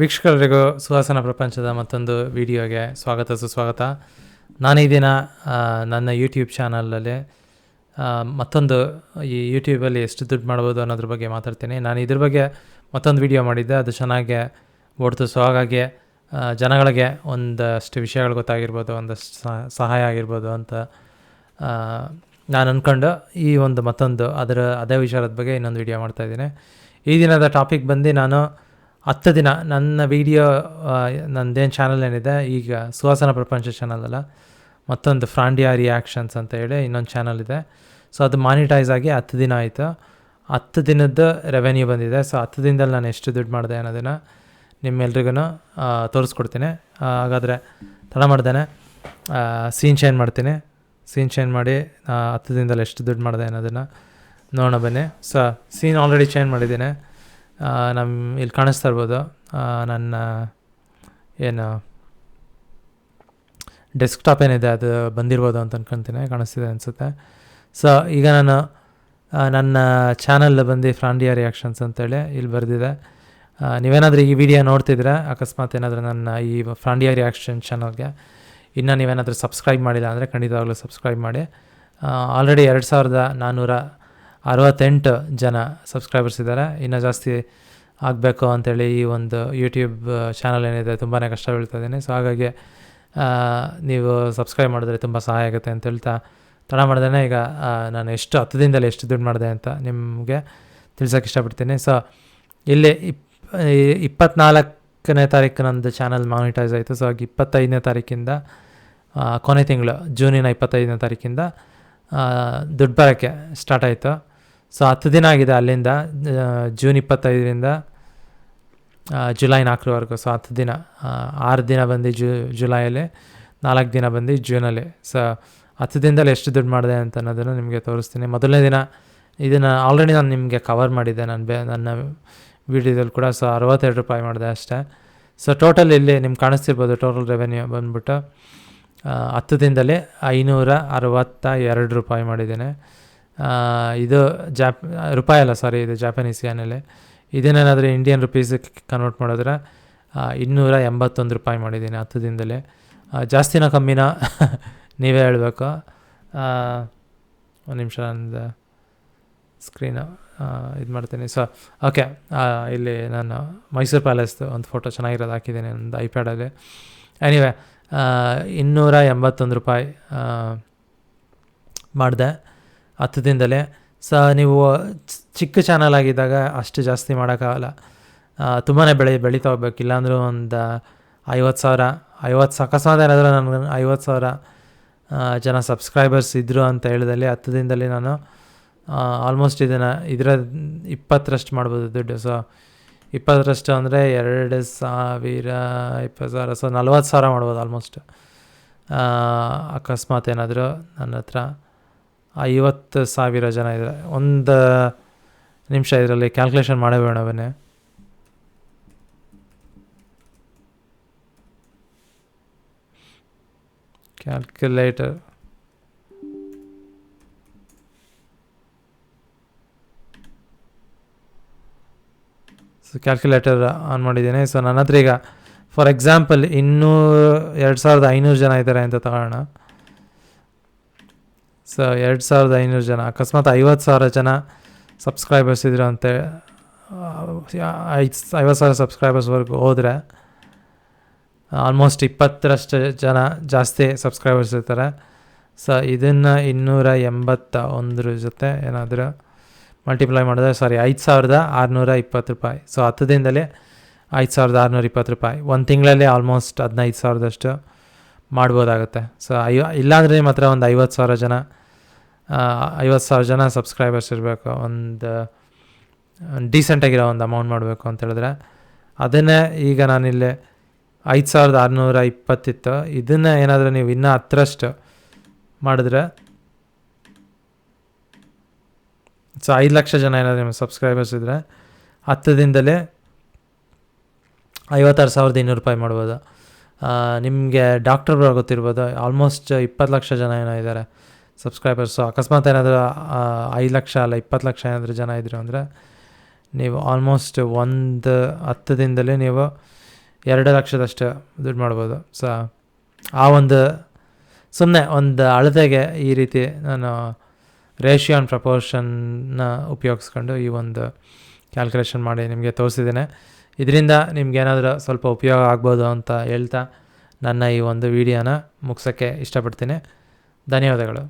ವೀಕ್ಷಕರಿಗೂ ಸುವಾಸನ ಪ್ರಪಂಚದ ಮತ್ತೊಂದು ವಿಡಿಯೋಗೆ ಸುಸ್ವಾಗತ. ನಾನು ಈ ದಿನ ನನ್ನ ಯೂಟ್ಯೂಬ್ ಚಾನಲಲ್ಲಿ ಮತ್ತೊಂದು ಈ ಯೂಟ್ಯೂಬಲ್ಲಿ ಎಷ್ಟು ದುಡ್ಡು ಮಾಡ್ಬೋದು ಅನ್ನೋದ್ರ ಬಗ್ಗೆ ಮಾತಾಡ್ತೀನಿ. ನಾನು ಇದ್ರ ಬಗ್ಗೆ ಮತ್ತೊಂದು ವಿಡಿಯೋ ಮಾಡಿದ್ದೆ, ಅದು ಚೆನ್ನಾಗೆ ಓಡ್ತು. ಸೊ ಹಾಗಾಗಿ ಜನಗಳಿಗೆ ಒಂದಷ್ಟು ವಿಷಯಗಳು ಗೊತ್ತಾಗಿರ್ಬೋದು, ಒಂದಷ್ಟು ಸಹಾಯ ಆಗಿರ್ಬೋದು ಅಂತ ನಾನು ಅಂದ್ಕೊಂಡು ಈ ಮತ್ತೊಂದು ಅದೇ ವಿಷಯದ ಬಗ್ಗೆ ಇನ್ನೊಂದು ವಿಡಿಯೋ ಮಾಡ್ತಾಯಿದ್ದೀನಿ. ಈ ದಿನದ ಟಾಪಿಕ್ ಬಂದು ನಾನು 10 ದಿನ ನನ್ನ ವೀಡಿಯೋ ನನ್ನದೇನು ಚಾನಲ್ ಏನಿದೆ ಈಗ ಸುವಾಸನ ಪ್ರಪಂಚ ಚಾನಲಲ್ಲ, ಮತ್ತೊಂದು ಫ್ರಾಂಡಿಯಾ ರಿಯಾಕ್ಷನ್ಸ್ ಅಂತ ಹೇಳಿ ಇನ್ನೊಂದು ಚಾನಲ್ ಇದೆ. ಸೊ ಅದು ಮಾನಿಟೈಸ್ ಆಗಿ 10 ದಿನ ಆಯಿತು. 10 ದಿನದ್ದು ರೆವೆನ್ಯೂ ಬಂದಿದೆ. ಸೊ 10 ದಿನದಲ್ಲಿ ನಾನು ಎಷ್ಟು ದುಡ್ಡು ಮಾಡಿದೆ ಅನ್ನೋದನ್ನು ನಿಮ್ಮೆಲ್ರಿಗೂ ತೋರಿಸ್ಕೊಡ್ತೀನಿ. ಹಾಗಾದರೆ ತಡ ಮಾಡ್ದೇನೆ ಸೀನ್ ಚೇಂಜ್ ಮಾಡ್ತೀನಿ. ಸೀನ್ ಚೇಂಜ್ ಮಾಡಿ 10 ದಿನದಲ್ಲಿ ಎಷ್ಟು ದುಡ್ಡು ಮಾಡಿದೆ ಅನ್ನೋದನ್ನು ನೋಡೋಣ ಬನ್ನಿ. ಸೊ ಸೀನ್ ಆಲ್ರೆಡಿ ಚೇಂಜ್ ಮಾಡಿದ್ದೀನಿ. ಇಲ್ಲಿ ಕಾಣಿಸ್ತಾ ಇರ್ಬೋದು ನನ್ನ ಏನು ಡೆಸ್ಕ್ಟಾಪ್ ಏನಿದೆ ಅದು ಬಂದಿರ್ಬೋದು ಅಂತ ಅಂದ್ಕೊತೀನಿ, ಕಾಣಿಸ್ತಿದೆ ಅನಿಸುತ್ತೆ. ಸೊ ಈಗ ನಾನು ನನ್ನ ಚಾನಲ್ ಬಂದು ಫ್ರಾಂಡಿಯಾ ರಿಯಾಕ್ಷನ್ಸ್ ಅಂತೇಳಿ ಇಲ್ಲಿ ಬರೆದಿದೆ. ನೀವೇನಾದರೂ ಈ ವಿಡಿಯೋ ನೋಡ್ತಿದ್ರೆ ಅಕಸ್ಮಾತ್ ಏನಾದರೂ ನನ್ನ ಈ ಫ್ರಾಂಡಿಯಾ ರಿಯಾಕ್ಷನ್ ಚಾನಲ್ಗೆ ಇನ್ನೂ ನೀವೇನಾದರೂ ಸಬ್ಸ್ಕ್ರೈಬ್ ಮಾಡಿಲ್ಲ ಅಂದರೆ ಖಂಡಿತವಾಗ್ಲೂ ಸಬ್ಸ್ಕ್ರೈಬ್ ಮಾಡಿ. ಆಲ್ರೆಡಿ 2468 ಜನ ಸಬ್ಸ್ಕ್ರೈಬರ್ಸ್ ಇದ್ದಾರೆ. ಇನ್ನೂ ಜಾಸ್ತಿ ಆಗಬೇಕು ಅಂಥೇಳಿ ಈ ಒಂದು ಯೂಟ್ಯೂಬ್ ಚಾನಲ್ ಏನಿದೆ ತುಂಬಾ ಕಷ್ಟ ಬೀಳ್ತಾಯಿದ್ದೀನಿ. ಸೊ ಹಾಗಾಗಿ ನೀವು ಸಬ್ಸ್ಕ್ರೈಬ್ ಮಾಡಿದ್ರೆ ತುಂಬ ಸಹಾಯ ಆಗುತ್ತೆ ಅಂತ ಹೇಳ್ತಾ ತಡ ಮಾಡ್ದೇ ಈಗ ನಾನು 10 ದಿನದಲ್ಲಿ ಎಷ್ಟು ದುಡ್ಡು ಮಾಡಿದೆ ಅಂತ ನಿಮಗೆ ತಿಳ್ಸೋಕ್ಕೆ ಇಷ್ಟಪಡ್ತೀನಿ. ಸೊ ಇಲ್ಲಿ 24ನೇ ತಾರೀಕು ನಂದು ಚಾನಲ್ ಮಾನಿಟೈಸ್ ಆಯಿತು. ಸೊ 25ನೇ ತಾರೀಕಿಂದ ಕೊನೆ ತಿಂಗಳು ಜೂನಿನ 25ನೇ ತಾರೀಕಿಂದ ದುಡ್ಡು ಬರೋಕ್ಕೆ ಸ್ಟಾರ್ಟ್ ಆಯಿತು. ಸೊ 10 ದಿನ ಆಗಿದೆ ಅಲ್ಲಿಂದ ಜೂನ್ 25ರಿಂದ ಜುಲೈ 4ರವರೆಗೂ. ಸೊ 10 ದಿನ, 6 ದಿನ ಬಂದು ಜುಲೈಯಲ್ಲಿ, 4 ದಿನ ಬಂದು ಜೂನಲ್ಲಿ. ಸೊ 10 ದಿನದಲ್ಲಿ ಎಷ್ಟು ದುಡ್ಡು ಮಾಡಿದೆ ಅಂತ ಅನ್ನೋದನ್ನು ನಿಮಗೆ ತೋರಿಸ್ತೀನಿ. ಮೊದಲನೇ ದಿನ ಇದನ್ನು ಆಲ್ರೆಡಿ ನಾನು ನಿಮಗೆ ಕವರ್ ಮಾಡಿದ್ದೆ ನನ್ನ ವೀಡಿಯೋದಲ್ಲಿ ಕೂಡ. ಸೊ 62 ರೂಪಾಯಿ ಮಾಡಿದೆ ಅಷ್ಟೇ. ಸೊ ಟೋಟಲ್ ಇಲ್ಲಿ ನಿಮ್ಗೆ ಕಾಣಿಸ್ತಿರ್ಬೋದು ಟೋಟಲ್ ರೆವೆನ್ಯೂ ಬಂದ್ಬಿಟ್ಟು 10 ದಿನದಲ್ಲಿ 562 ರೂಪಾಯಿ ಮಾಡಿದ್ದೇನೆ. ಇದು ರೂಪಾಯಿ ಅಲ್ಲ, ಸಾರಿ, ಇದು ಜಾಪನೀಸ್ ಯಾನಲ್ಲಿ. ಇದನ್ನೇನಾದರೂ ಇಂಡಿಯನ್ ರುಪೀಸಿಗೆ ಕನ್ವರ್ಟ್ ಮಾಡಿದ್ರೆ 281 ರೂಪಾಯಿ ಮಾಡಿದ್ದೀನಿ 10 ದಿನದಲ್ಲಿ. ಜಾಸ್ತಿನ ಕಮ್ಮಿನ ನೀವೇ ಹೇಳಬೇಕು. ಒಂದು ನಿಮಿಷ ನಂದು ಸ್ಕ್ರೀನು ಇದು ಮಾಡ್ತೀನಿ. ಸೊ ಓಕೆ, ಇಲ್ಲಿ ನಾನು ಮೈಸೂರು ಪ್ಯಾಲೇಸ್ದು ಒಂದು ಫೋಟೋ ಚೆನ್ನಾಗಿರೋದು ಹಾಕಿದ್ದೀನಿ ಒಂದು ಐಪ್ಯಾಡಲ್ಲಿ. ಎನಿವೆ 281 ರೂಪಾಯಿ ಮಾಡಿದೆ 10 ದಿನದಲ್ಲಿ. ಸೊ ನೀವು ಚಿಕ್ಕ ಚಾನಲ್ ಆಗಿದ್ದಾಗ ಅಷ್ಟು ಜಾಸ್ತಿ ಮಾಡೋಕ್ಕಾಗಲ್ಲ, ತುಂಬಾ ಬೆಳೀತಾ ಹೋಗ್ಬೇಕು. ಇಲ್ಲಾಂದರೂ ಒಂದು 50,000 ಅಕಸ್ಮಾತ್ ಏನಾದರೂ ನನಗೆ 50,000 ಜನ ಸಬ್ಸ್ಕ್ರೈಬರ್ಸ್ ಇದ್ದರು ಅಂತ ಹೇಳಿದಲ್ಲಿ 10 ದಿನದಲ್ಲಿ ನಾನು ಆಲ್ಮೋಸ್ಟ್ ಇದರ 20ರಷ್ಟು ಮಾಡ್ಬೋದು ದುಡ್ಡು. ಸೊ 20ರಷ್ಟು ಅಂದರೆ 2,000 20,000, ಸೊ 40,000 ಮಾಡ್ಬೋದು ಆಲ್ಮೋಸ್ಟ್. ಅಕಸ್ಮಾತ್ ಏನಾದರೂ ನನ್ನ ಹತ್ರ 50,000 ಜನ ಇದ್ದಾರೆ. ಒಂದು ನಿಮಿಷ ಇದರಲ್ಲಿ ಕ್ಯಾಲ್ಕುಲೇಷನ್ ಮಾಡಬೇಡ ಬನ್ನಿ. ಕ್ಯಾಲ್ಕುಲೇಟರ್ ಆನ್ ಮಾಡಿದ್ದೀನಿ. ಸೊ ನನ್ನ ಹತ್ರ ಈಗ ಫಾರ್ ಎಕ್ಸಾಂಪಲ್ 2,500 ಜನ ಇದ್ದಾರೆ ಅಂತ ತಗೊಳ್ಳೋಣ. ಸೊ 2,500 ಜನ, ಅಕಸ್ಮಾತ್ 50,000 ಜನ ಸಬ್ಸ್ಕ್ರೈಬರ್ಸ್ ಇದ್ರು ಅಂತೆ, 50,000 ಸಬ್ಸ್ಕ್ರೈಬರ್ಸ್ವರೆಗೂ ಹೋದರೆ ಆಲ್ಮೋಸ್ಟ್ 20ರಷ್ಟು ಜನ ಜಾಸ್ತಿ ಸಬ್ಸ್ಕ್ರೈಬರ್ಸ್ ಇರ್ತಾರೆ. ಸೊ ಇದನ್ನು 281 ಜೊತೆ ಏನಾದರೂ ಮಲ್ಟಿಪ್ಲೈ ಮಾಡಿದ್ರೆ 5,620 ರೂಪಾಯಿ. ಸೊ 10 ದಿನದಲ್ಲಿ 5,620 ರೂಪಾಯಿ. ಒಂದು ತಿಂಗಳಲ್ಲಿ ಆಲ್ಮೋಸ್ಟ್ 15,000ದಷ್ಟು ಮಾಡ್ಬೋದಾಗುತ್ತೆ. ಸೊ ಇಲ್ಲಾಂದರೆ ನಿಮ್ಮ ಹತ್ರ ಒಂದು 50,000 ಜನ ಸಬ್ಸ್ಕ್ರೈಬರ್ಸ್ ಇರಬೇಕು, ಒಂದು ಡೀಸೆಂಟಾಗಿರೋ ಒಂದು ಅಮೌಂಟ್ ಮಾಡಬೇಕು ಅಂತ ಹೇಳಿದ್ರೆ. ಅದನ್ನೇ ಈಗ ನಾನಿಲ್ಲಿ 5,620 ಇತ್ತು. ಇದನ್ನು ಏನಾದರೂ ನೀವು ಇನ್ನೂ 10ರಷ್ಟು ಮಾಡಿದ್ರೆ, ಸೊ 5 ಲಕ್ಷ ಜನ ಏನಾದರೂ ನಿಮ್ಮ ಸಬ್ಸ್ಕ್ರೈಬರ್ಸ್ ಇದ್ದರೆ 10 ದಿನದಲ್ಲಿ 56,200 ರೂಪಾಯಿ ಮಾಡ್ಬೋದು. ನಿಮಗೆ ಡಾಕ್ಟರ್ ಗೊತ್ತಿರ್ಬೋದು, ಆಲ್ಮೋಸ್ಟ್ 20 ಲಕ್ಷ ಜನ ಏನೋ ಇದ್ದಾರೆ ಸಬ್ಸ್ಕ್ರೈಬರ್ಸು. ಅಕಸ್ಮಾತ್ ಏನಾದರೂ 5 ಲಕ್ಷ ಅಲ್ಲ 20 ಲಕ್ಷ ಏನಾದರೂ ಜನ ಇದ್ರು ಅಂದರೆ ನೀವು ಆಲ್ಮೋಸ್ಟ್ 10 ದಿನದಲ್ಲಿ ನೀವು 2 ಲಕ್ಷದಷ್ಟು ದುಡ್ಡು ಮಾಡ್ಬೋದು. ಸೊ ಆ ಒಂದು ಸುಮ್ಮನೆ ಒಂದು ಅಳತೆಗೆ ಈ ರೀತಿ ನಾನು ರೇಷಿಯೋ ಆ್ಯಂಡ್ ಪ್ರಪೋರ್ಷನ್ನ ಉಪಯೋಗಿಸ್ಕೊಂಡು ಈ ಒಂದು ಕ್ಯಾಲ್ಕುಲೇಷನ್ ಮಾಡಿ ನಿಮಗೆ ತೋರಿಸಿದ್ದೇನೆ. ಇದರಿಂದ ನಿಮ್ಗೇನಾದರೂ ಸ್ವಲ್ಪ ಉಪಯೋಗ ಆಗ್ಬೋದು ಅಂತ ಹೇಳ್ತಾ ನನ್ನ ಈ ಒಂದು ವಿಡಿಯೋನ ಮುಗಿಸೋಕ್ಕೆ ಇಷ್ಟಪಡ್ತೀನಿ. ಧನ್ಯವಾದಗಳು.